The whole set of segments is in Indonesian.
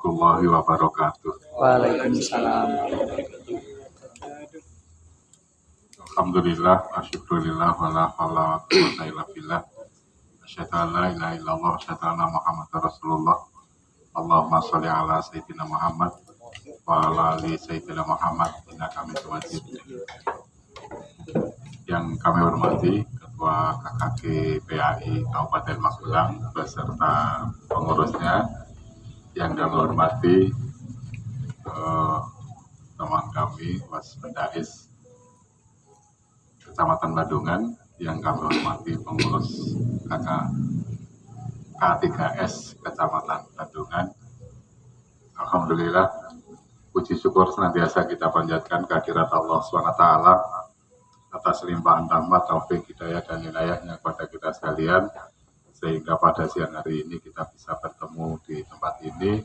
warahmatullahi wabarakatuh. Waalaikumsalam. Alhamdulillah, asyukurillah, wala hawla wa quwwata illa billah. Asyhadu an la ilaha illallah wa asyhadu anna Muhammadar Rasulullah. Allahumma sholli ala sayyidina Muhammad wa ala ali sayyidina Muhammad innaka hamidum majid. Yang kami hormati Ketua KKG PAI Kabupaten Magelang beserta pengurusnya, yang kami hormati teman kami Was Pendais Kecamatan Bandungan, yang kami hormati pengurus K3S Kecamatan Bandungan. Alhamdulillah, puji syukur senantiasa kita panjatkan kehadirat Allah SWT atas limpahan rahmat, taufik, hidayah dan inayahnya kepada kita sekalian, sehingga pada siang hari ini kita bisa bertemu di tempat ini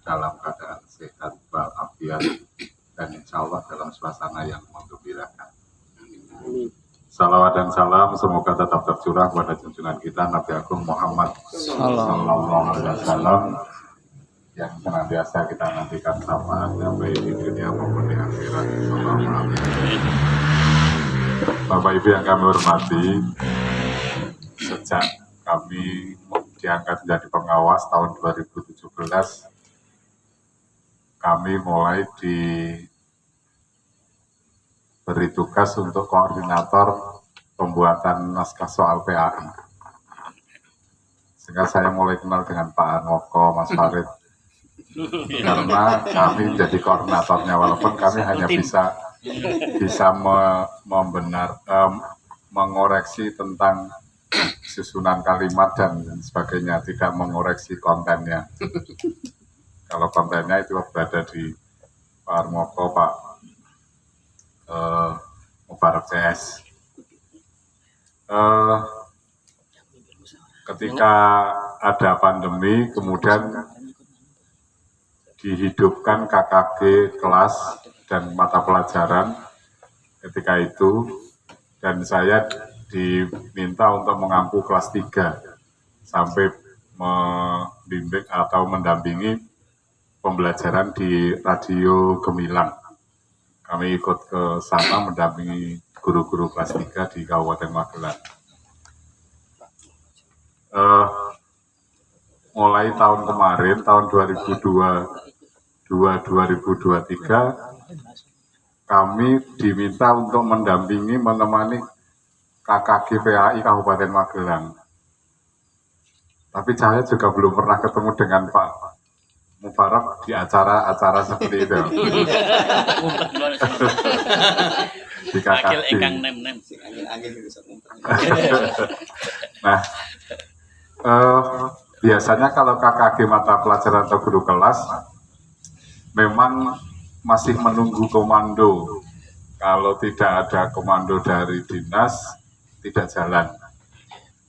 dalam keadaan sehat walafiat dan insya Allah dalam suasana yang menggembirakan. Salawat dan salam semoga tetap tercurah kepada junjungan kita Nabi Agung Muhammad Sallallahu Alaihi Wasallam, yang senantiasa kita nantikan syafaatnya baik di dunia maupun di akhirat. Bapak Ibu yang kami hormati, sejak kami diangkat menjadi pengawas tahun 2017, kami mulai diberi tugas untuk koordinator pembuatan naskah soal PAI. Sehingga saya mulai kenal dengan Pak Anwoko, Mas Farid, karena kami menjadi koordinatornya, walaupun kami hanya bisa mengoreksi tentang susunan kalimat dan sebagainya, tidak mengoreksi kontennya. Kalau kontennya itu berada di Pak Armoko, Pak Mubarak CS. Ketika ada pandemi, kemudian dihidupkan KKG kelas dan mata pelajaran ketika itu, dan saya diminta untuk mengampu kelas 3 sampai membimbing atau mendampingi pembelajaran di Radio Gemilang. Kami ikut ke sana mendampingi guru-guru kelas 3 di Kabupaten Magelang. Mulai tahun kemarin, tahun 2023, kami diminta untuk mendampingi, menemani KKG PAI Kabupaten Magelang. Tapi saya juga belum pernah ketemu dengan Pak Mubarak di acara-acara seperti itu. Di KKG. Nah, biasanya kalau KKG mata pelajaran atau guru kelas memang masih menunggu komando. Kalau tidak ada komando dari dinas, tidak jalan.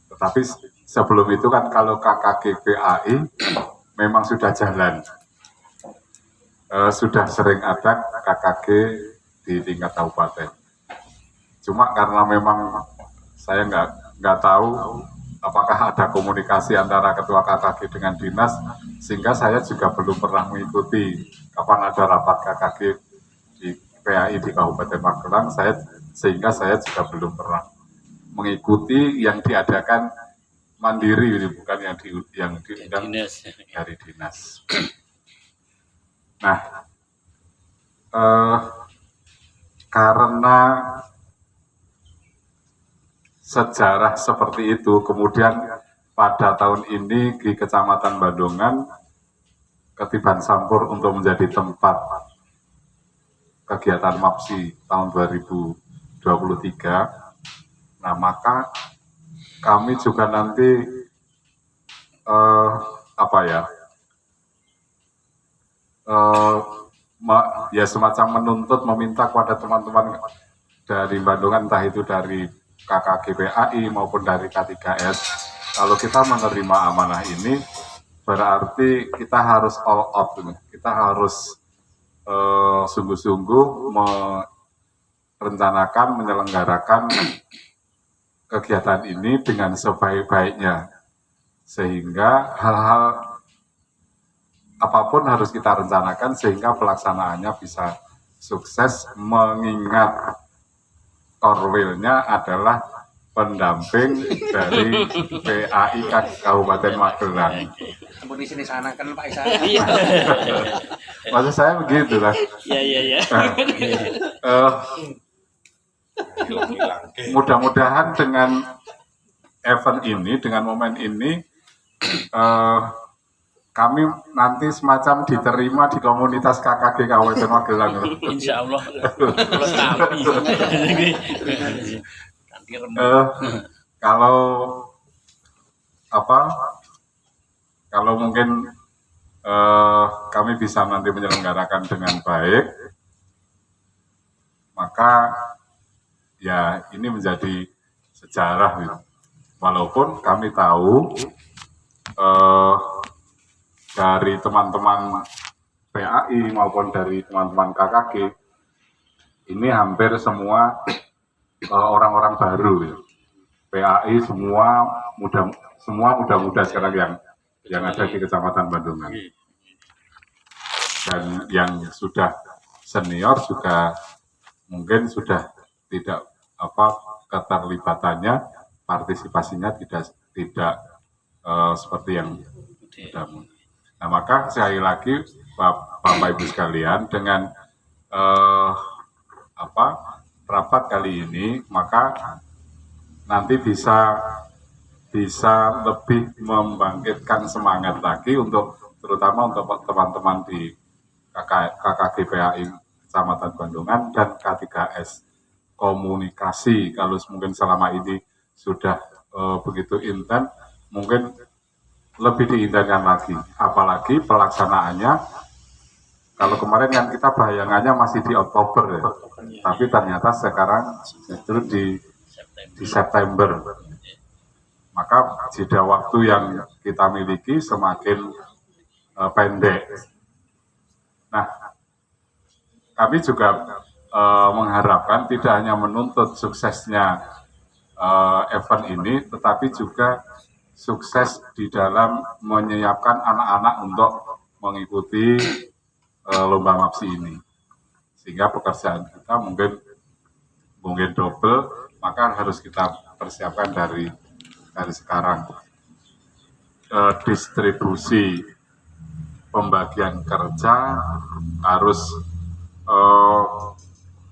Tetapi sebelum itu kan kalau KKG PAI memang sudah jalan. Sudah sering ada KKG di tingkat kabupaten. Cuma karena memang saya nggak tahu apakah ada komunikasi antara ketua KKG dengan dinas, sehingga saya juga belum pernah mengikuti kapan ada rapat KKG di PAI di Kabupaten Magelang. Sehingga saya juga belum pernah mengikuti yang diadakan mandiri, bukan yang diundang dari dinas. Nah, karena sejarah seperti itu, kemudian pada tahun ini di Kecamatan Bandungan Ketiban Sampur untuk menjadi tempat kegiatan MAPSI tahun 2023. Nah, maka kami juga nanti ya semacam menuntut, meminta kepada teman-teman dari Bandungan, entah itu dari KKG PAI maupun dari K3S, kalau kita menerima amanah ini berarti kita harus all out, kita harus sungguh-sungguh merencanakan, menyelenggarakan kegiatan ini dengan sebaik-baiknya, sehingga hal-hal apapun harus kita rencanakan sehingga pelaksanaannya bisa sukses, mengingat Korwilnya adalah pendamping dari PAI Kabupaten Magelang. Di sini sana kan Pak Isa. Maksud saya begitu lah. Iya. Mudah-mudahan dengan event ini, dengan momen ini, kami nanti semacam diterima di komunitas KKG Kabupaten Magelang. Insya Allah. Kalau kalau mungkin kami bisa nanti menyelenggarakan dengan baik, maka ya ini menjadi sejarah gitu. Walaupun kami tahu dari teman-teman PAI maupun dari teman-teman KKG ini hampir semua orang-orang baru gitu. PAI semua muda-muda sekarang yang ada di Kecamatan Bandungan. Dan yang sudah senior juga mungkin sudah tidak keterlibatannya, partisipasinya tidak seperti yang sudah. Nah, maka sekali lagi Bapak Ibu sekalian, dengan rapat kali ini, maka nanti bisa lebih membangkitkan semangat lagi terutama untuk teman-teman di KKG PAI Kecamatan Bandungan dan K3S komunikasi. Kalau mungkin selama ini sudah begitu intens, mungkin lebih diintenskan lagi, apalagi pelaksanaannya. Kalau kemarin kan kita bayangannya masih di Oktober ya, tapi ternyata sekarang justru di September. Maka jeda waktu yang kita miliki semakin pendek. Nah, kami juga mengharapkan tidak hanya menuntut suksesnya event ini, tetapi juga sukses di dalam menyiapkan anak-anak untuk mengikuti lomba MAPSI ini, sehingga pekerjaan kita mungkin double, maka harus kita persiapkan dari sekarang. Distribusi pembagian kerja harus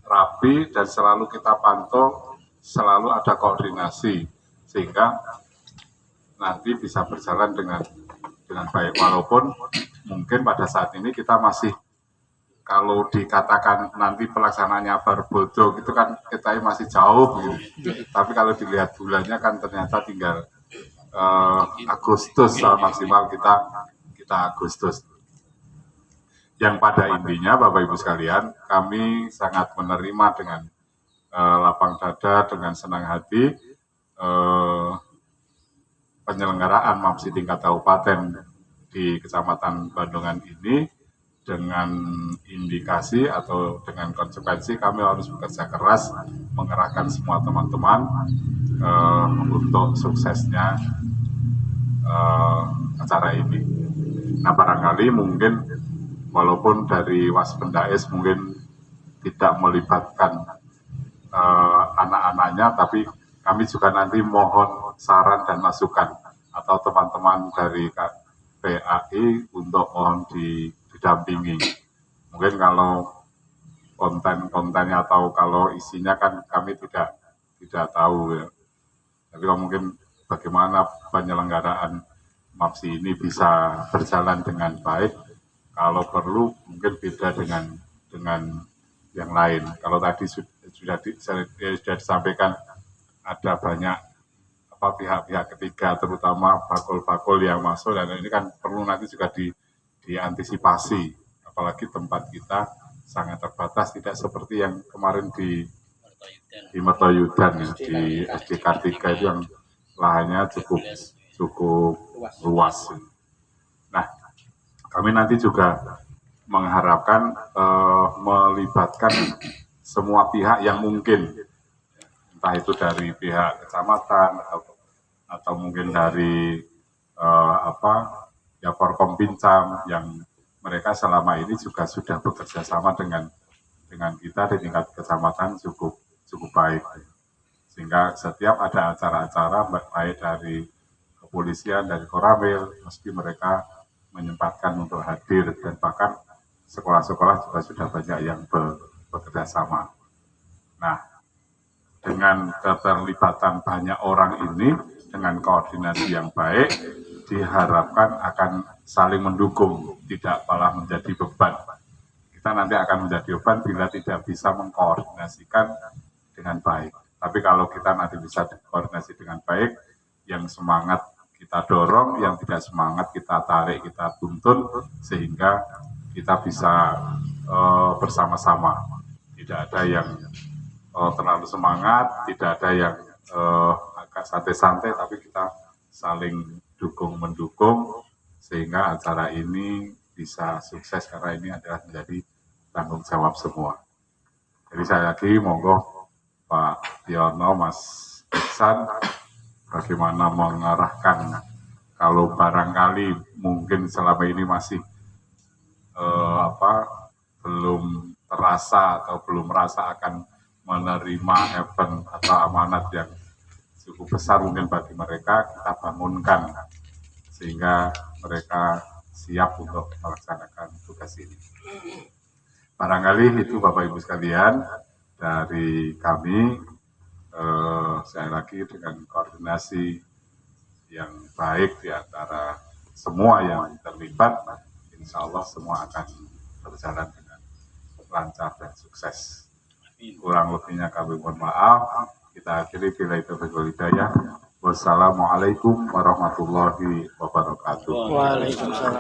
rapi dan selalu kita pantau, selalu ada koordinasi sehingga nanti bisa berjalan dengan baik. Walaupun mungkin pada saat ini kita masih, kalau dikatakan nanti pelaksanaannya berbodoh gitu kan, kita masih jauh gitu. Tapi kalau dilihat bulannya kan ternyata tinggal Agustus, maksimal kita Agustus. Yang pada intinya Bapak Ibu sekalian, kami sangat menerima dengan lapang dada, dengan senang hati penyelenggaraan MAPSI tingkat kabupaten di Kecamatan Bandungan ini, dengan indikasi atau dengan konsekuensi kami harus bekerja keras mengerahkan semua teman-teman untuk suksesnya acara ini. Nah, barangkali mungkin walaupun dari Waspendais mungkin tidak melibatkan anak-anaknya, tapi kami juga nanti mohon saran dan masukan atau teman-teman dari PAI untuk mohon didampingi. Mungkin kalau konten-kontennya atau kalau isinya kan kami tidak tahu ya. Tapi kalau mungkin bagaimana penyelenggaraan MAPSI ini bisa berjalan dengan baik, kalau perlu mungkin beda dengan yang lain. Kalau tadi sudah disampaikan, ada banyak pihak-pihak ketiga, terutama bakul-bakul yang masuk, dan ini kan perlu nanti juga diantisipasi, apalagi tempat kita sangat terbatas, tidak seperti yang kemarin di Mertoyudan ya, di SD Kartika itu yang lahannya cukup luas. Nah, kami nanti juga mengharapkan melibatkan semua pihak yang mungkin, entah itu dari pihak kecamatan atau mungkin dari Forkom Pincam yang mereka selama ini juga sudah bekerja sama dengan kita di tingkat kecamatan cukup baik. Sehingga setiap ada acara-acara baik dari kepolisian, dari Koramil, mesti mereka menyempatkan untuk hadir, dan bahkan sekolah-sekolah juga sudah banyak yang bekerja sama. Nah, dengan keterlibatan banyak orang ini, dengan koordinasi yang baik, diharapkan akan saling mendukung, tidak malah menjadi beban. Kita nanti akan menjadi beban bila tidak bisa mengkoordinasikan dengan baik. Tapi kalau kita nanti bisa koordinasi dengan baik, yang semangat kita dorong, yang tidak semangat kita tarik, kita tuntun, sehingga kita bisa bersama-sama. Tidak ada yang terlalu semangat, tidak ada yang agak santai-santai, tapi kita saling dukung-mendukung, sehingga acara ini bisa sukses, karena ini adalah menjadi tanggung jawab semua. Jadi saya lagi monggo Pak Tiono, Mas Iksan, bagaimana mengarahkan kalau barangkali mungkin selama ini masih belum terasa atau belum merasa akan menerima event atau amanat yang cukup besar mungkin bagi mereka, kita bangunkan sehingga mereka siap untuk melaksanakan tugas ini. Barangkali itu Bapak Ibu sekalian dari kami, saya lagi dengan koordinasi yang baik di antara semua yang terlibat, insya Allah semua akan berjalan dengan lancar dan sukses. Kurang lebihnya kami mohon maaf. Kita akhiri bila itu hidayah. Wassalamualaikum warahmatullahi wabarakatuh. Waalaikumsalam.